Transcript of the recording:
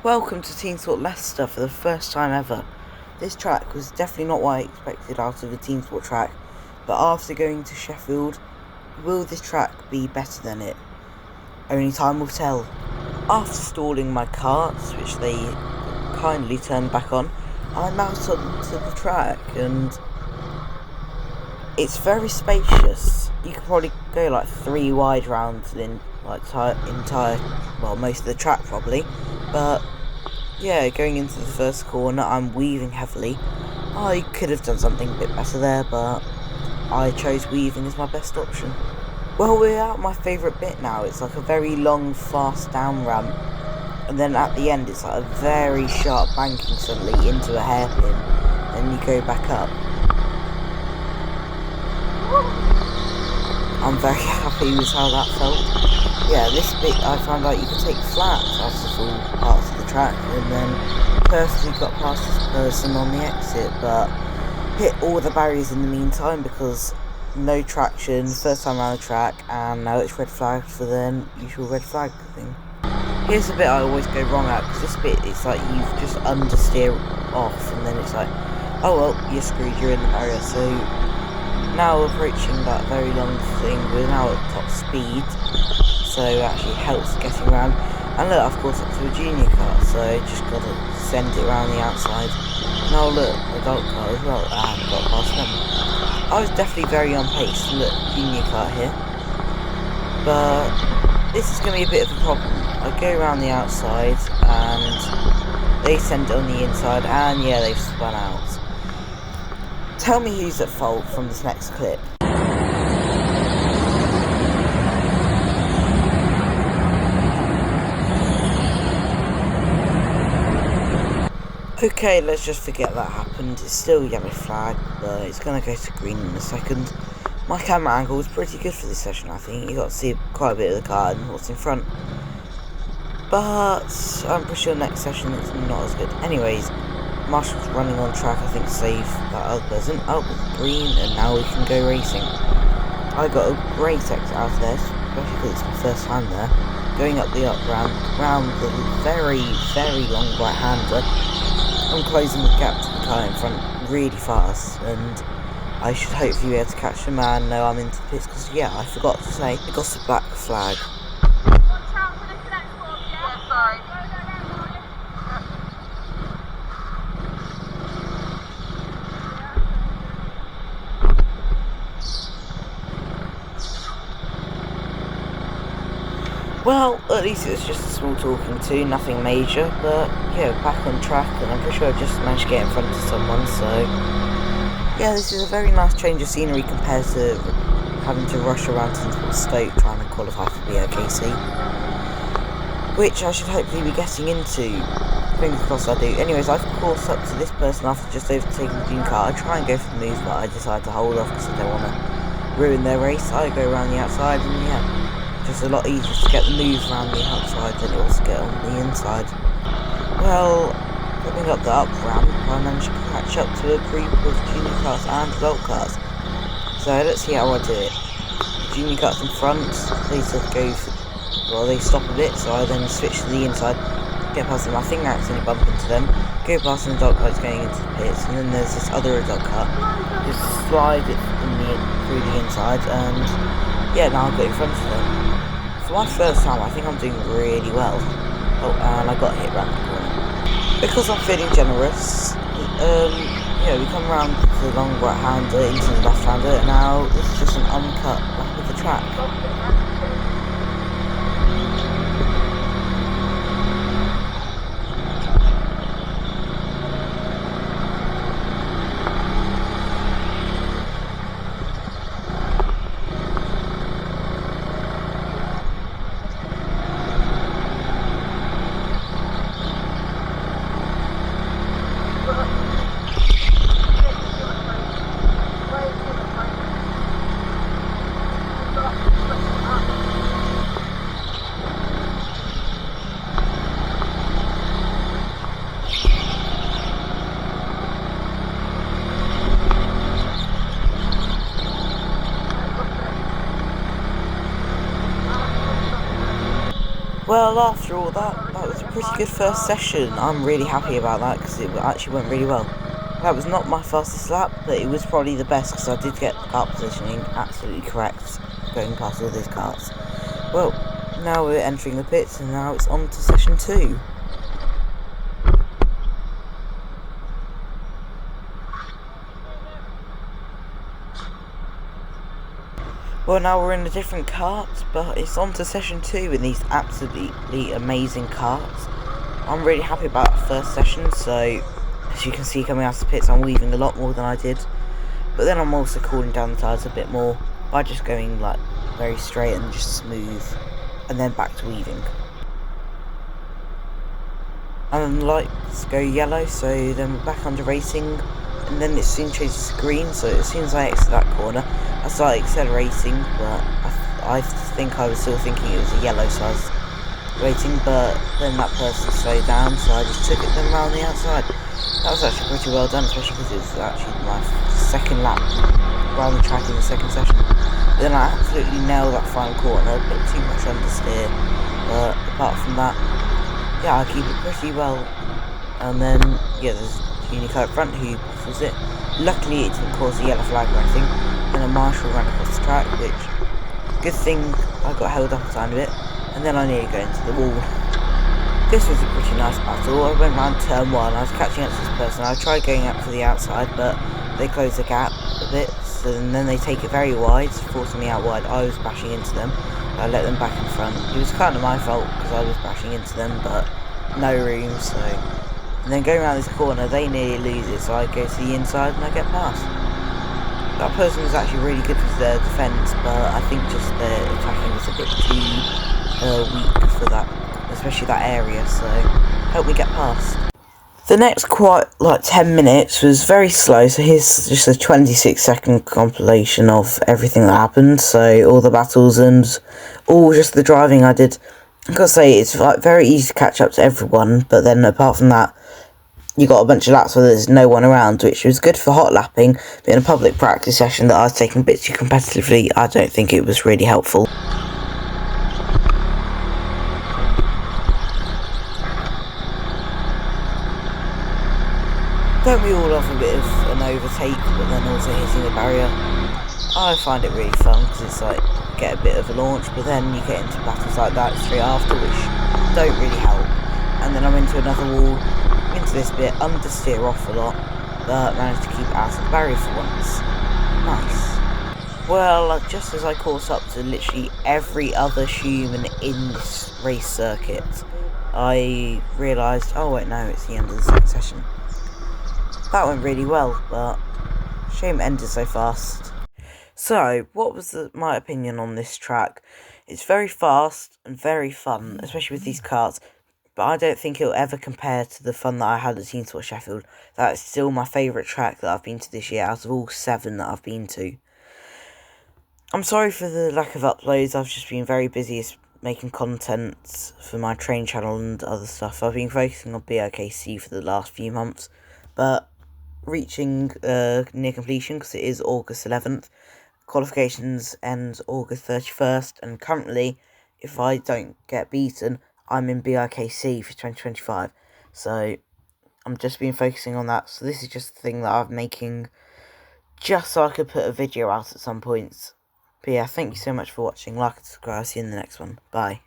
Welcome to Teamsport Leicester for the first time ever. This track was definitely not what I expected out of a Teamsport track, but after going to Sheffield, will this track be better than it? Only time will tell. After stalling my carts, which they kindly turned back on, I'm out onto the track and it's very spacious. You could probably go like 3 wide rounds in like most of the track probably, but yeah, going into the first corner I'm weaving heavily. I could have done something a bit better there, but I chose weaving as my best option. Well, we're at my favourite bit now. It's like a very long, fast down ramp, and then at the end it's like a very sharp banking suddenly into a hairpin, and you go back up. I'm very happy with how that felt. Yeah, this bit I found out you could take flats out of all parts of the track, and then personally got past this person on the exit, but hit all the barriers in the meantime because no traction, first time around the track, and now it's red flagged for the usual red flag thing. Here's the bit I always go wrong at, because this bit it's like you've just understeer off, and then it's like, oh well, you're screwed, you're in the barrier. So now approaching that very long thing, we're now at top speed, so it actually helps getting around. And look, of course, up to a junior car, so just got to send it around the outside. Now look, adult car as well, and got past them. I was definitely very on pace. Look, junior car here, but this is going to be a bit of a problem. I go around the outside, and they send it on the inside, and yeah, they've spun out. Tell me who's at fault from this next clip. Okay, let's just forget that happened. It's still yellow flag, but it's going to go to green in a second. My camera angle was pretty good for this session, I think. You got to see quite a bit of the car and what's in front. But I'm pretty sure next session it's not as good. Anyways, Marshall's running on track, I think, save that other person. Oh, green, and now we can go racing. I got a great exit out of there, especially because it's my first time there. Going up the up ramp, round the very, very long right-hander. I'm closing the gap to the car in front really fast, and I should hopefully be able to catch the man. No, I'm into the pits, because yeah, I forgot to say, it got the black flag. Well, at least it was just a small talking to, nothing major, but yeah, back on track, and I'm pretty sure I just managed to get in front of someone, so yeah, this is a very nice change of scenery compared to having to rush around to Stoke trying to qualify for BOKC, which I should hopefully be getting into. Fingers crossed I do. Anyways, I've caught up to this person after just overtaking the green car. I try and go for the move, but I decide to hold off because I don't want to ruin their race. I go around the outside, and yeah, just a lot easier to get the move around the outside than it was to get on the inside. Well, coming up the up ramp, I managed to catch up to a group of junior cars and adult cars. So let's see how I do it. The junior cars in front, they sort of go for, well, they stop a bit, so I then switch to the inside, get past them. I think I accidentally bump into them, go past an adult car going into the pits, and then there's this other adult car. Just slide it through the inside, and yeah, now I've got in front of them. For my first time, I think I'm doing really well. Oh, and I got hit round the corner. Because I'm feeling generous, yeah, we come around the long right-hander into the left-hander, and now this is just an uncut lap of the track. Well, after all that was a pretty good first session. I'm really happy about that because it actually went really well. That was not my fastest lap, but it was probably the best because I did get the kart positioning absolutely correct going past all these karts. Well, now we're entering the pits and now it's on to session 2. Well, now we're in a different kart, but it's on to session 2 in these absolutely amazing karts. I'm really happy about that first session, so as you can see coming out of the pits I'm weaving a lot more than I did. But then I'm also cooling down the tyres a bit more by just going like very straight and just smooth, and then back to weaving. And the lights go yellow, so then we're back under racing, and then it soon changes to green, so as soon as I exit that corner, I started accelerating, but I think I was still thinking it was a yellow, so I was waiting, but then that person slowed down, so I just took it then around the outside. That was actually pretty well done, especially because it was actually my second lap around the track in the second session. Then I absolutely nailed that final corner, a bit too much understeer, but apart from that, yeah, I keep it pretty well. And then, yeah, there's Unicode up front who bottles it. Luckily, it didn't cause a yellow flag or anything. Then a marshal ran across the track, which, good thing I got held up a tiny bit. And then I nearly got into the wall. This was a pretty nice battle. I went round turn 1, I was catching up to this person. I tried going up to the outside, but they closed the gap a bit. So, and then they take it very wide, forcing me out wide. I was bashing into them. I let them back in front. It was kind of my fault because I was bashing into them, but no room, so... And then going around this corner, they nearly lose it, so I go to the inside and I get past. That person was actually really good with their defence, but I think just their attacking was a bit too weak for that, especially that area, so helped me get past. The next quite like 10 minutes was very slow, so here's just a 26-second compilation of everything that happened, so all the battles and all just the driving I did. I've got to say, it's like very easy to catch up to everyone, but then apart from that, you got a bunch of laps where there's no one around, which was good for hot lapping, but in a public practice session that I was taking a bit too competitively, I don't think it was really helpful. Don't we all have a bit of an overtake, but then also hitting the barrier? I find it really fun, because it's like, get a bit of a launch, but then you get into battles like that straight after, which don't really help. And then I'm into another wall, into this bit, understeer off a lot, but managed to keep out of the barrier for once. Nice. Well, just as I caught up to literally every other human in this race circuit, I realised, oh wait, no, it's the end of the second session. That went really well, but shame it ended so fast. So, what was my opinion on this track? It's very fast and very fun, especially with these karts, but I don't think it'll ever compare to the fun that I had at Teamsport Sheffield. That's still my favourite track that I've been to this year, out of all 7 that I've been to. I'm sorry for the lack of uploads, I've just been very busy making content for my train channel and other stuff. I've been focusing on BOKC for the last few months, but reaching near completion because it is August 11th. Qualifications end August 31st, and currently, if I don't get beaten, I'm in BIKC for 2025. So, I'm just been focusing on that. So, this is just the thing that I'm making just so I could put a video out at some points. But yeah, thank you so much for watching. Like and subscribe. See you in the next one. Bye.